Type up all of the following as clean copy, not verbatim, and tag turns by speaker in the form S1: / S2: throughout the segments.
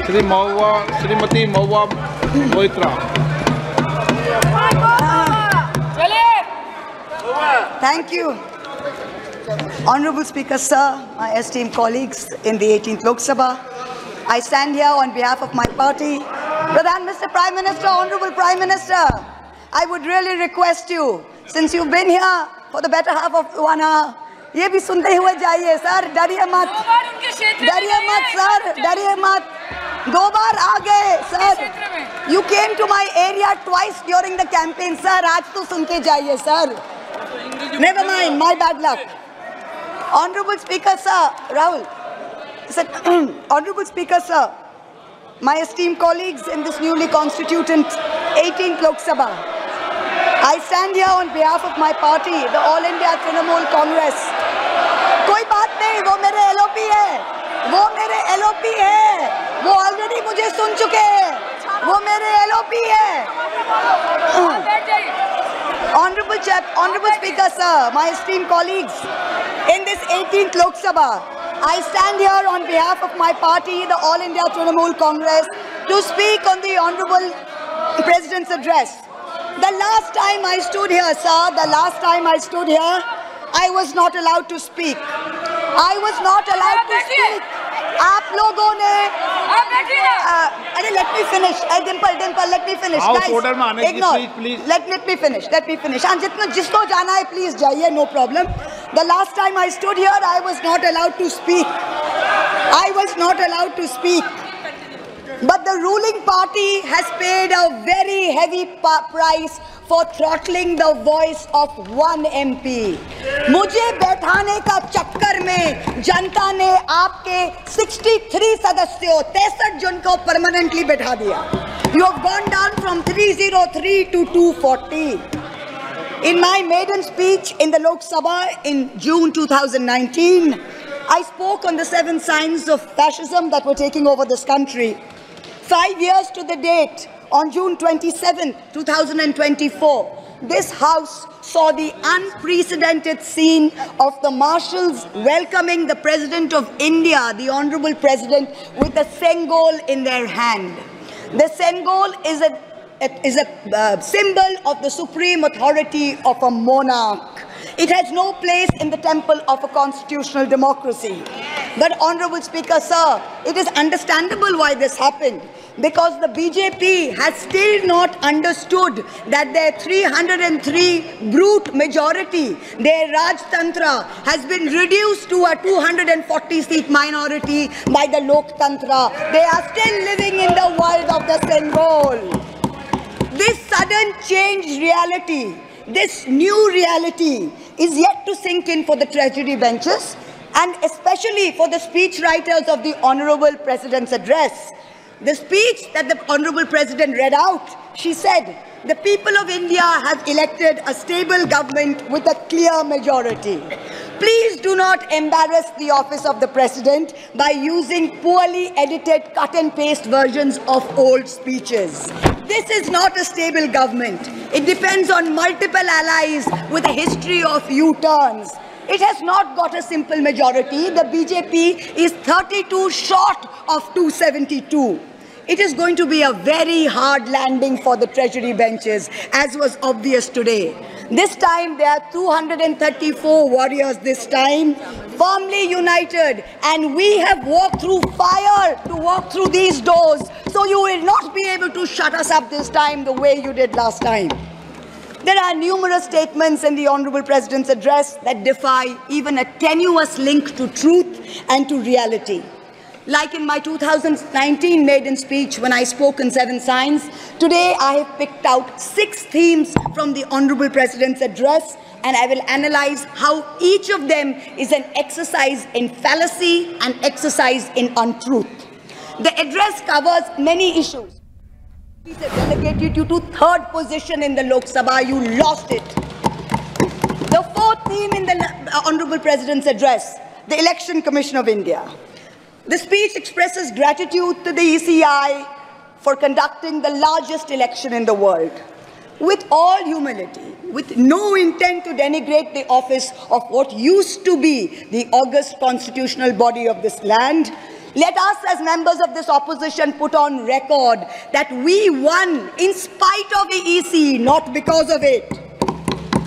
S1: Shrimati Mahua Moitra.
S2: Thank you. Honorable Speaker, sir, my esteemed colleagues in the 18th Lok Sabha, I stand here on behalf of my party. Mr. Prime Minister, Honorable Prime Minister, I would really request you, since you've been here for the better half of 1 hour, ये भी सुनते हुए जाइए sir, डरिए मत sir, डरिए मत, 2 बार आ गए sir, you came to my area twice during the campaign sir, आज तो सुन के जाइए sir, never mind, my bad luck. Honorable Speaker sir, Rahul, sir, Honorable Speaker sir, my esteemed colleagues in this newly constituted 18th Lok Sabha, I stand here on behalf of my party, the All India Trinamool Congress. कोई बात नहीं, वो मेरे LOP है, वो already मुझे सुन चुके हैं, वो मेरे LOP है. Honorable Speaker sir, my esteemed colleagues, in this 18th Lok Sabha, I stand here on behalf of my party, the All India Trinamool Congress, to speak on the Honorable President's address. The last time I stood here, sir, I was not allowed to speak. I was not allowed to speak. आप लोगों ने अरे let me finish. Dimple, let me finish.
S1: House
S2: Guys,
S1: order में आने की please.
S2: Let me finish. हाँ, जिसको जाना है please जाइए, no problem. The last time I stood here, I was not allowed to speak. But the ruling party has paid a very heavy price for throttling the voice of one MP. मुझे बैठाने का चक्कर में जनता ने आपके 63 सदस्यों 63 जन को परमानेंटली बैठा दिया. You have gone down from 303 to 240. In my maiden speech in the Lok Sabha in June 2019, I spoke on the 7 signs of fascism that were taking over this country. 5 years to the date, on June 27, 2024, this House saw the unprecedented scene of the marshals welcoming the President of India, the Honorable President, with a Sengol in their hand. The Sengol is a symbol of the supreme authority of a monarch. It has no place in the temple of a constitutional democracy. But Honorable Speaker, sir, it is understandable why this happened. Because the BJP has still not understood that their 303 brute majority, their Rajtantra, has been reduced to a 240-seat minority by the Loktantra. They are still living in the world of the Sengol. This sudden changed reality, this new reality, is yet to sink in for the treasury benches and especially for the speechwriters of the Honorable President's address. The speech that the Honorable President read out, she said, the people of India have elected a stable government with a clear majority. Please do not embarrass the office of the President by using poorly edited cut and paste versions of old speeches. This is not a stable government. It depends on multiple allies with a history of U-turns. It has not got a simple majority. The BJP is 32 short of 272. It is going to be a very hard landing for the treasury benches, as was obvious today. This time, there are 234 warriors this time, firmly united, and we have walked through fire to walk through these doors, so you will not be able to shut us up this time the way you did last time. There are numerous statements in the Honorable President's address that defy even a tenuous link to truth and to reality. Like in my 2019 maiden speech when I spoke on 7 signs, today I have picked out 6 themes from the Honorable President's address, and I will analyze how each of them is an exercise in fallacy and exercise in untruth. The address covers many issues. He relegated you to 3rd position in the Lok Sabha. You lost it. The 4th theme in the Honorable President's address, the Election Commission of India. The speech expresses gratitude to the ECI for conducting the largest election in the world. With all humility, with no intent to denigrate the office of what used to be the august constitutional body of this land, Let us as members of this opposition put on record that we won in spite of the EC, not because of it.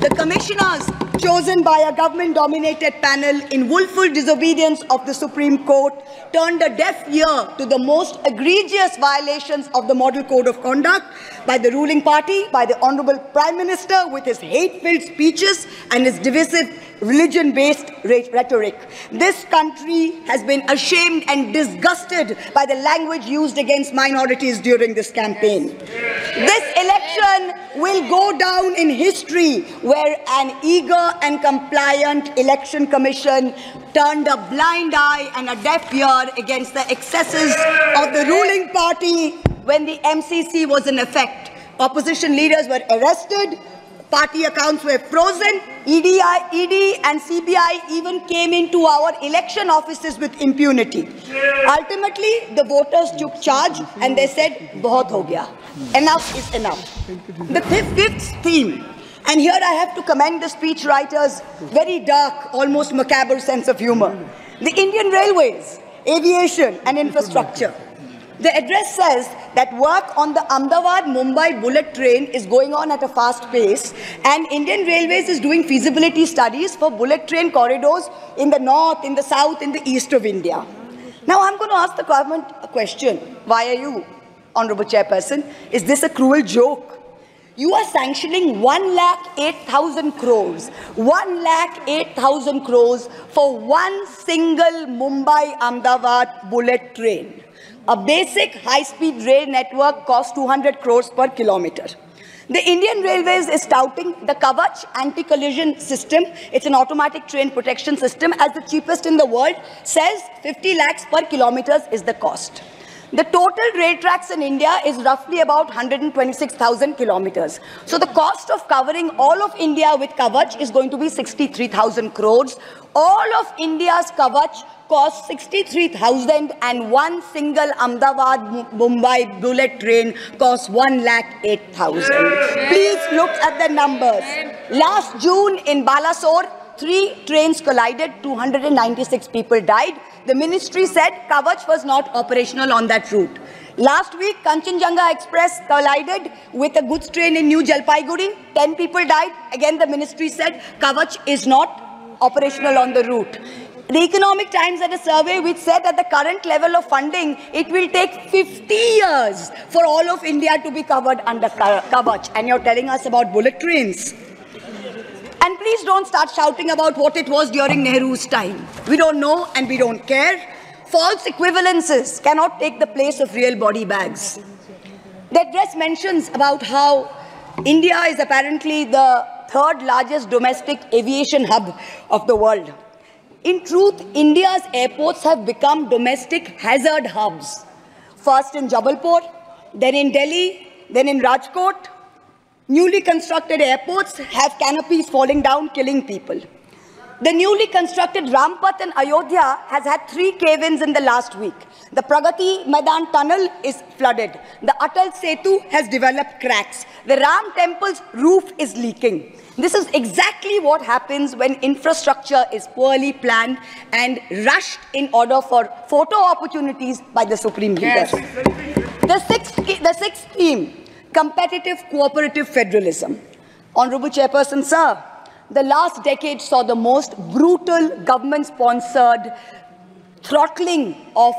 S2: The commissioners chosen by a government-dominated panel in willful disobedience of the Supreme Court turned a deaf ear to the most egregious violations of the Model Code of Conduct by the ruling party, by the Honorable Prime Minister with his hate-filled speeches and his divisive religion-based rhetoric. This country has been ashamed and disgusted by the language used against minorities during this campaign. This election will go down in history where an eager and compliant election commission turned a blind eye and a deaf ear against the excesses of the ruling party when the MCC was in effect. Opposition leaders were arrested, party accounts were frozen, ED and CBI even came into our election offices with impunity. Ultimately, the voters took charge and they said, "Bahut ho gaya. Enough is enough." The fifth theme, and here I have to commend the speechwriter's very dark, almost macabre sense of humor. The Indian Railways, aviation and infrastructure. The address says that work on the Ahmedabad-Mumbai bullet train is going on at a fast pace, and Indian Railways is doing feasibility studies for bullet train corridors in the north, in the south, in the east of India. Now I'm going to ask the government a question. Why are you, Honorable Chairperson? Is this a cruel joke? You are sanctioning 1,08,000 crores, 1,08,000 crores for one single Mumbai-Ahmedabad bullet train. A basic high-speed rail network costs 200 crores per kilometer. The Indian Railways is touting the Kavach anti-collision system. It's an automatic train protection system as the cheapest in the world, says 50 lakhs per kilometer is the cost. The total rail tracks in India is roughly about 126,000 kilometers. So the cost of covering all of India with Kavach is going to be 63,000 crores. All of India's Kavach costs 63,000 and one single Ahmedabad-Mumbai bullet train costs 1,08,000. Please look at the numbers. Last June in Balasore, 3 trains collided, 296 people died. The ministry said Kavach was not operational on that route. Last week, Kanchenjunga Express collided with a goods train in New Jalpaiguri. 10 people died. Again, the ministry said Kavach is not operational on the route. The Economic Times had a survey which said at the current level of funding, it will take 50 years for all of India to be covered under Kavach. And you're telling us about bullet trains. And please don't start shouting about what it was during Nehru's time. We don't know and we don't care. False equivalences cannot take the place of real body bags. The address mentions about how India is apparently the 3rd largest domestic aviation hub of the world. In truth, India's airports have become domestic hazard hubs. First in Jabalpur, then in Delhi, then in Rajkot. Newly constructed airports have canopies falling down, killing people. The newly constructed Rampat in Ayodhya has had 3 cave-ins in the last week. The Pragati Maidan tunnel is flooded. The Atal Setu has developed cracks. The Ram temple's roof is leaking. This is exactly what happens when infrastructure is poorly planned and rushed in order for photo opportunities by the supreme leaders. The sixth theme, competitive cooperative federalism. Honorable Chairperson, sir, the last decade saw the most brutal government-sponsored throttling of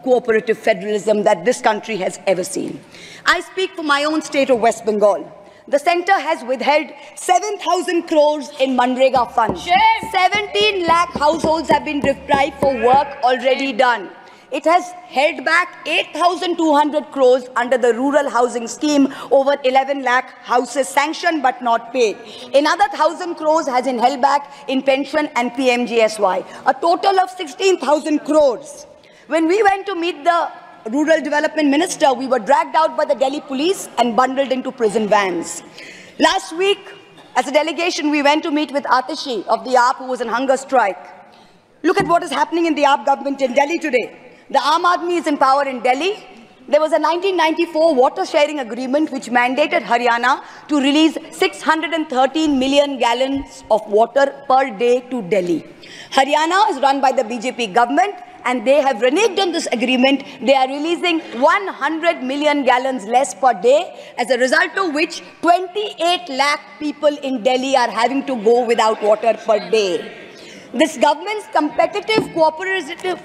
S2: cooperative federalism that this country has ever seen. I speak for my own state of West Bengal. The centre has withheld 7,000 crores in Manrega funds. 17 lakh households have been deprived for work already done. It has held back 8,200 crores under the rural housing scheme, over 11 lakh houses sanctioned but not paid. Another 1,000 crores has been held back in pension and PMGSY. A total of 16,000 crores. When we went to meet the Rural Development Minister, we were dragged out by the Delhi police and bundled into prison vans. Last week, as a delegation, we went to meet with Atishi of the AAP, who was on hunger strike. Look at what is happening in the AAP government in Delhi today. The Aam Aadmi is in power in Delhi. There was a 1994 water sharing agreement which mandated Haryana to release 613 million gallons of water per day to Delhi. Haryana is run by the BJP government and they have reneged on this agreement. They are releasing 100 million gallons less per day, as a result of which 28 lakh people in Delhi are having to go without water per day. This government's competitive cooperative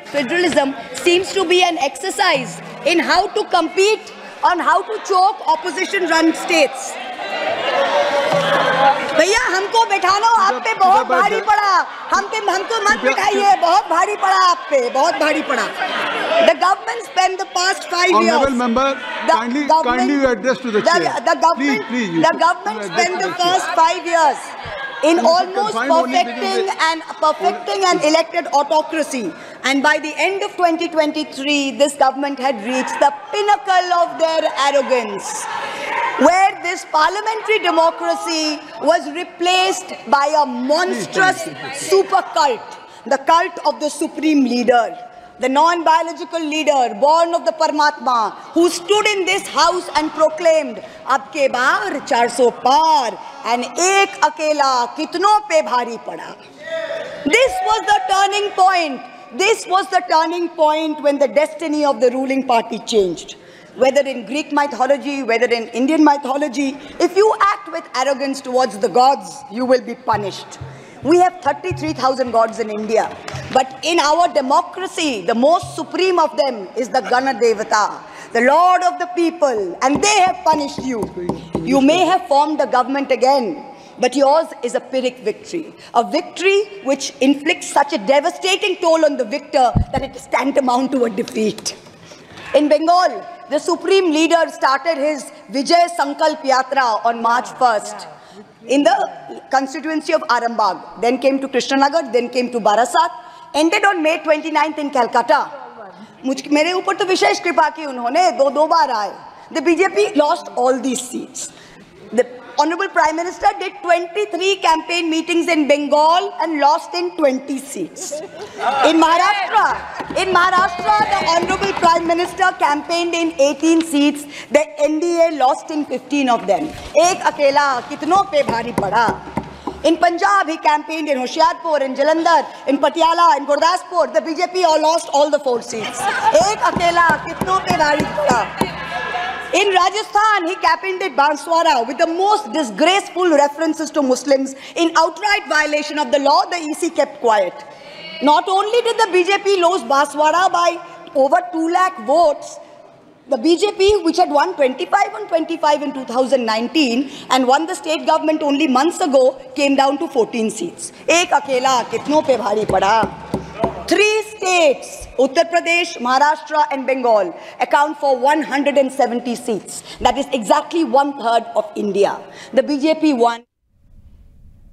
S2: federalism seems to be an exercise in how to compete on how to choke opposition-run states. भैया हमको बैठाना आप पे बहुत भारी पड़ा, हमको मत बैठाइए, बहुत भारी पड़ा आप पे, बहुत भारी पड़ा. The government spent the past 5 years.
S1: Honorable member, kindly address to the chair.
S2: The government spent the first 5 years in almost perfecting an elected autocracy, and by the end of 2023, this government had reached the pinnacle of their arrogance, where this parliamentary democracy was replaced by a monstrous super cult, the cult of the supreme leader, the non-biological leader born of the Paramatma, who stood in this house and proclaimed, "Ab ke baar 400 par, and ek akela kitno pe bhari pada." This was the turning point. This was the turning point when the destiny of the ruling party changed. Whether in Greek mythology, whether in Indian mythology, if you act with arrogance towards the gods, you will be punished. We have 33,000 gods in India, but in our democracy, the most supreme of them is the Gana Devata, the Lord of the people, and they have punished you. You may have formed a government again, but yours is a Pyrrhic victory, a victory which inflicts such a devastating toll on the victor that it is tantamount to a defeat. In Bengal, the supreme leader started his Vijay Sankalp Yatra on March 1st in the constituency of Arambagh, then came to Krishnanagar, then came to Barasat, ended on May 29th in Calcutta. मेरे ऊपर तो विशेष कृपा की उन्होंने, दो बार आए. The BJP lost all these seats. The Honorable Prime Minister did 23 campaign meetings in Bengal and lost in 20 seats. In Maharashtra, the Honorable Prime Minister campaigned in 18 seats. The NDA lost in 15 of them. Ek akela kitno pe bhari pada. In Punjab, he campaigned in Hoshiarpur, in Jalandhar, in Patiala, in Gurdaspur. The BJP lost all the 4 seats. Ek akela kitno pe bhari pada. In Rajasthan, he campaigned at Banswara with the most disgraceful references to Muslims. In outright violation of the law, the EC kept quiet. Not only did the BJP lose Banswara by over 2 lakh votes, the BJP, which had won 25 on 25 in 2019 and won the state government only months ago, came down to 14 seats. Ek akela kitno pe bhari pada. 3 states, Uttar Pradesh, Maharashtra and Bengal, account for 170 seats. That is exactly 1/3 of India. The BJP won.